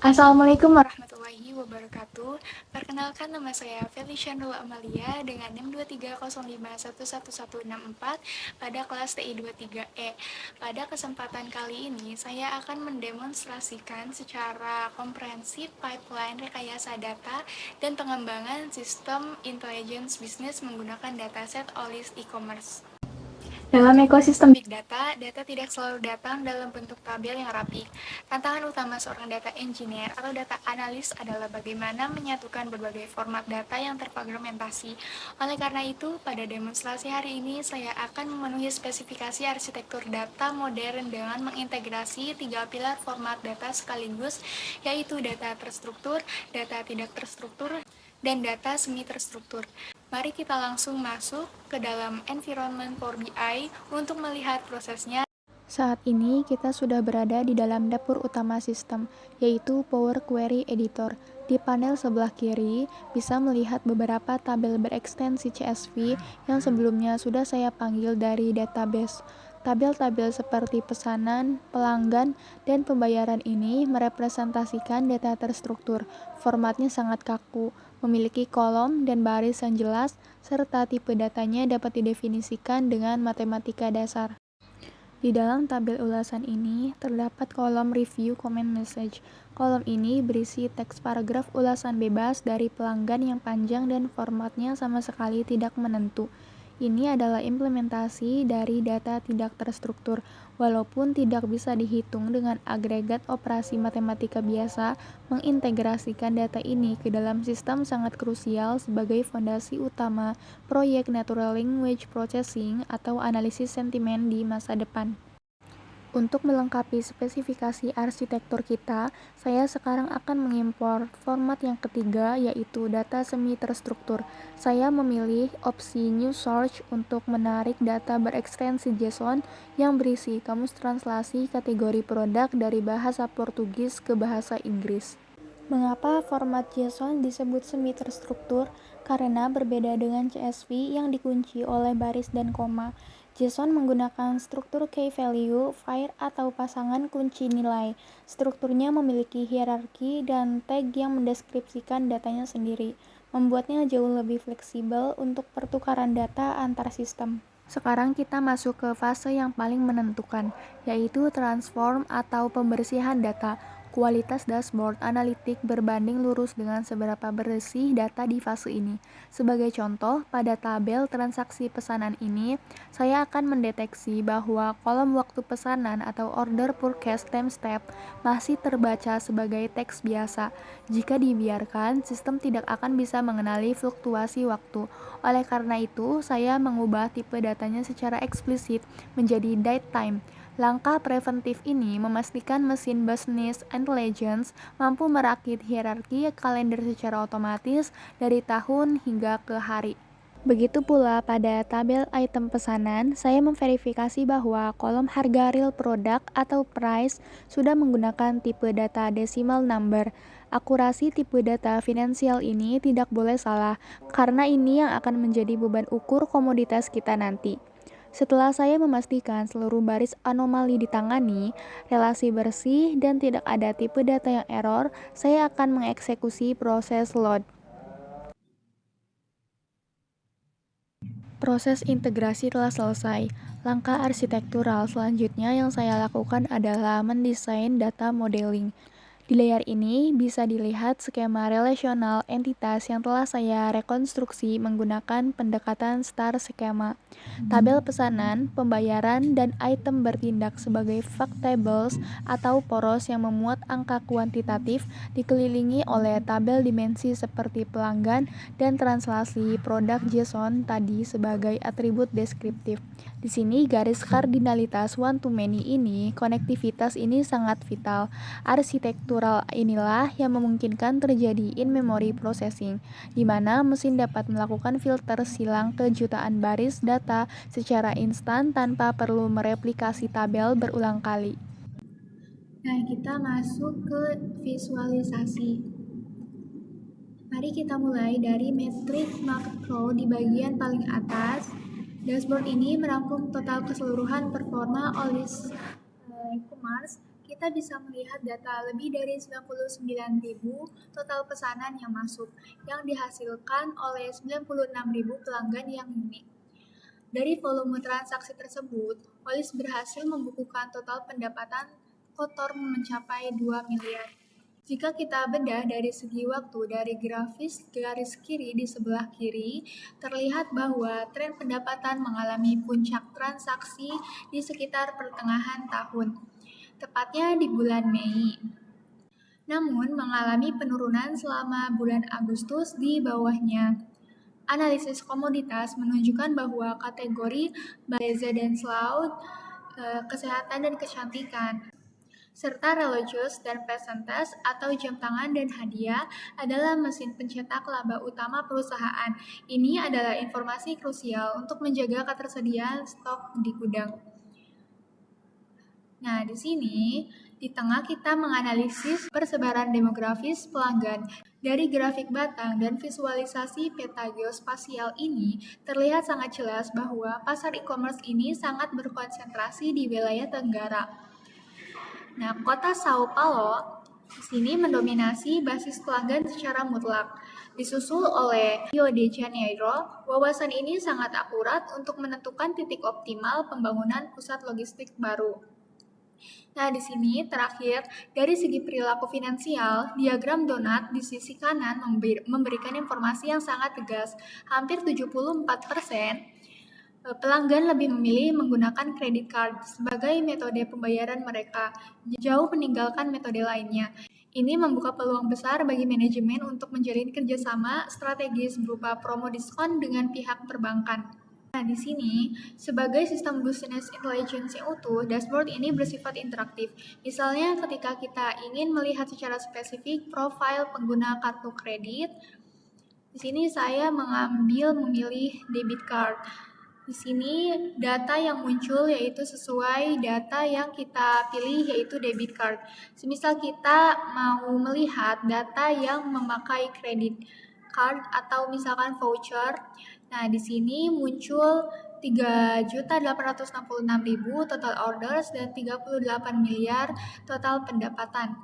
Assalamualaikum warahmatullahi wabarakatuh. Perkenalkan, nama saya Felicia Nurul Amalia dengan NIM 230511164 pada kelas TI 23E. Pada kesempatan kali ini, saya akan mendemonstrasikan secara komprehensif pipeline rekayasa data dan pengembangan sistem intelligence bisnis menggunakan dataset OLIS e-commerce. Dalam ekosistem Big Data, data tidak selalu datang dalam bentuk tabel yang rapi. Tantangan utama seorang data engineer atau data analis adalah bagaimana menyatukan berbagai format data yang terfragmentasi. Oleh karena itu, pada demonstrasi hari ini, saya akan memenuhi spesifikasi arsitektur data modern dengan mengintegrasi 3 pilar format data sekaligus, yaitu data terstruktur, data tidak terstruktur, dan data semi terstruktur. Mari kita langsung masuk ke dalam environment Power BI untuk melihat prosesnya. Saat ini kita sudah berada di dalam dapur utama sistem, yaitu Power Query Editor. Di panel sebelah kiri, bisa melihat beberapa tabel berekstensi CSV yang sebelumnya sudah saya panggil dari database. Tabel-tabel seperti pesanan, pelanggan, dan pembayaran ini merepresentasikan data terstruktur. Formatnya sangat kaku, memiliki kolom dan baris yang jelas, serta tipe datanya dapat didefinisikan dengan matematika dasar. Di dalam tabel ulasan ini, terdapat kolom Review Comment Message. Kolom ini berisi teks paragraf ulasan bebas dari pelanggan yang panjang dan formatnya sama sekali tidak menentu. Ini adalah implementasi dari data tidak terstruktur, walaupun tidak bisa dihitung dengan agregat operasi matematika biasa. Mengintegrasikan data ini ke dalam sistem sangat krusial sebagai fondasi utama proyek Natural Language Processing atau analisis sentimen di masa depan. Untuk melengkapi spesifikasi arsitektur kita, saya sekarang akan mengimpor format yang ketiga, yaitu data semi terstruktur. Saya memilih opsi New Source untuk menarik data berekstensi JSON yang berisi kamus translasi kategori produk dari bahasa Portugis ke bahasa Inggris. Mengapa format JSON disebut semi terstruktur? Karena berbeda dengan CSV yang dikunci oleh baris dan koma. JSON menggunakan struktur key value, var atau pasangan kunci nilai. Strukturnya memiliki hierarki dan tag yang mendeskripsikan datanya sendiri, membuatnya jauh lebih fleksibel untuk pertukaran data antar sistem. Sekarang kita masuk ke fase yang paling menentukan, yaitu transform atau pembersihan data. Kualitas dashboard analitik berbanding lurus dengan seberapa bersih data di fase ini. Sebagai contoh, pada tabel transaksi pesanan ini, saya akan mendeteksi bahwa kolom waktu pesanan atau order forecast timestamp masih terbaca sebagai teks biasa. Jika dibiarkan, sistem tidak akan bisa mengenali fluktuasi waktu. Oleh karena itu, saya mengubah tipe datanya secara eksplisit menjadi date time. Langkah preventif ini memastikan mesin business intelligence mampu merakit hierarki kalender secara otomatis dari tahun hingga ke hari. Begitu pula pada tabel item pesanan, saya memverifikasi bahwa kolom harga real product atau price sudah menggunakan tipe data decimal number. Akurasi tipe data finansial ini tidak boleh salah, karena ini yang akan menjadi beban ukur komoditas kita nanti. Setelah saya memastikan seluruh baris anomali ditangani, relasi bersih, dan tidak ada tipe data yang error, saya akan mengeksekusi proses load. Proses integrasi telah selesai. Langkah arsitektural selanjutnya yang saya lakukan adalah mendesain data modeling. Di layar ini bisa dilihat skema relasional entitas yang telah saya rekonstruksi menggunakan pendekatan star skema. Tabel pesanan, pembayaran, dan item bertindak sebagai fact tables atau poros yang memuat angka kuantitatif dikelilingi oleh tabel dimensi seperti pelanggan dan translasi produk JSON tadi sebagai atribut deskriptif. Di sini garis kardinalitas one to many ini, konektivitas ini sangat vital. Arsitektural inilah yang memungkinkan terjadi in-memory processing, di mana mesin dapat melakukan filter silang ke jutaan baris data secara instan tanpa perlu mereplikasi tabel berulang kali. Nah, kita masuk ke visualisasi. Mari kita mulai dari metrik makro di bagian paling atas. Dashboard ini merangkum total keseluruhan performa OLIS e-commerce. Kita kita bisa melihat data lebih dari 99.000 total pesanan yang masuk, yang dihasilkan oleh 96.000 pelanggan yang unik. Dari volume transaksi tersebut, Wolis berhasil membukukan total pendapatan kotor mencapai 2 miliar. Jika kita bedah dari segi waktu dari grafis garis kiri di sebelah kiri, terlihat bahwa tren pendapatan mengalami puncak transaksi di sekitar pertengahan tahun, tepatnya di bulan Mei. Namun mengalami penurunan selama bulan Agustus di bawahnya. Analisis komoditas menunjukkan bahwa kategori Beza dan Slaut, kesehatan dan kecantikan, serta Relojoz dan Presentes atau jam tangan dan hadiah adalah mesin pencetak laba utama perusahaan. Ini adalah informasi krusial untuk menjaga ketersediaan stok di gudang. Nah, di sini di tengah kita menganalisis persebaran demografis pelanggan. Dari grafik batang dan visualisasi peta geospasial ini, terlihat sangat jelas bahwa pasar e-commerce ini sangat berkonsentrasi di wilayah Tenggara. Nah, kota Sao Paulo di sini mendominasi basis pelanggan secara mutlak, disusul oleh Rio de Janeiro. Wawasan ini sangat akurat untuk menentukan titik optimal pembangunan pusat logistik baru. Nah, di sini terakhir, dari segi perilaku finansial, diagram donat di sisi kanan memberikan informasi yang sangat tegas. Hampir 74% pelanggan lebih memilih menggunakan credit card sebagai metode pembayaran mereka, jauh meninggalkan metode lainnya. Ini membuka peluang besar bagi manajemen untuk menjalin kerjasama strategis berupa promo diskon dengan pihak perbankan. Nah, di sini, sebagai sistem business intelligence yang utuh, dashboard ini bersifat interaktif. Misalnya, ketika kita ingin melihat secara spesifik profil pengguna kartu kredit, di sini saya memilih debit card. Di sini data yang muncul yaitu sesuai data yang kita pilih yaitu debit card. Semisal kita mau melihat data yang memakai credit card atau misalkan voucher. Nah, di sini muncul 3.866.000 total orders dan 38 miliar total pendapatan.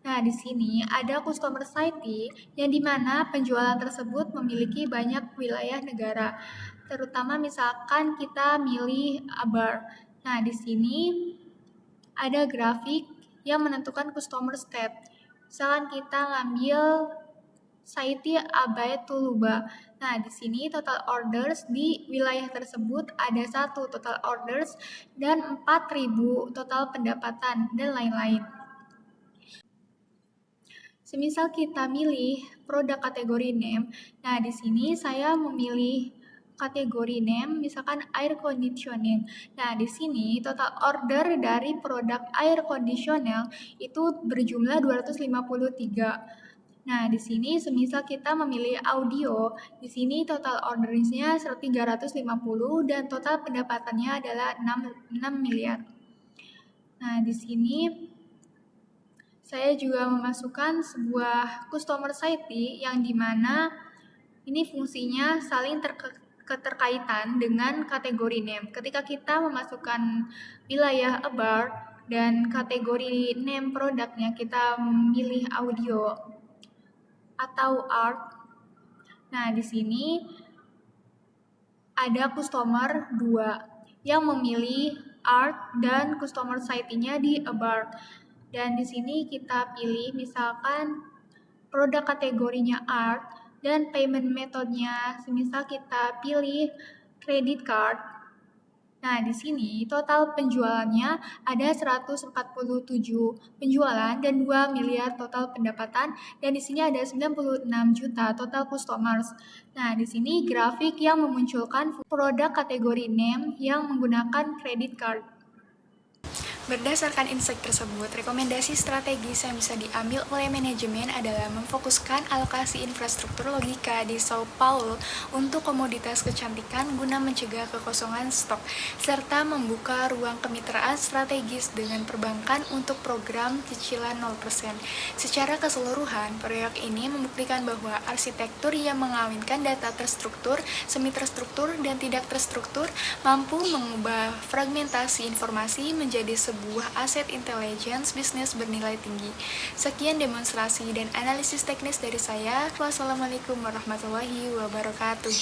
Nah, di sini ada customer site yang dimana penjualan tersebut memiliki banyak wilayah negara. Terutama misalkan kita milih ABAR. Nah, di sini ada grafik yang menentukan customer state. Misalkan kita ngambil site Abai Tuluba. Nah, di sini total orders di wilayah tersebut ada 1 total orders dan 4.000 total pendapatan dan lain-lain. Semisal kita milih produk kategori name, nah di sini saya memilih kategori name, misalkan air conditioning. Nah, di sini total order dari produk air conditioner itu berjumlah 253. Nah, di sini semisal kita memilih audio, di sini total ordersnya 350 dan total pendapatannya adalah 6 miliar. Nah, di sini saya juga memasukkan sebuah customer site yang dimana ini fungsinya saling keterkaitan dengan kategori name. Ketika kita memasukkan wilayah ABAR dan kategori name produknya kita memilih audio atau art. Nah, di sini ada customer 2 yang memilih art dan customer site-nya di ABAR. Dan di sini kita pilih misalkan produk kategorinya art dan payment metodenya semisal kita pilih credit card. Nah, di sini total penjualannya ada 147 penjualan dan 2 miliar total pendapatan dan di sini ada 96 juta total customers. Nah, di sini grafik yang memunculkan produk kategori name yang menggunakan credit card. Berdasarkan insight tersebut, rekomendasi strategis yang bisa diambil oleh manajemen adalah memfokuskan alokasi infrastruktur logika di Sao Paulo untuk komoditas kecantikan guna mencegah kekosongan stok, serta membuka ruang kemitraan strategis dengan perbankan untuk program cicilan 0%. Secara keseluruhan, proyek ini membuktikan bahwa arsitektur yang mengawinkan data terstruktur, semi-terstruktur, dan tidak terstruktur mampu mengubah fragmentasi informasi menjadi sebuah sebuah aset intelligence bisnis bernilai tinggi. Sekian demonstrasi dan analisis teknis dari saya. Wassalamualaikum warahmatullahi wabarakatuh.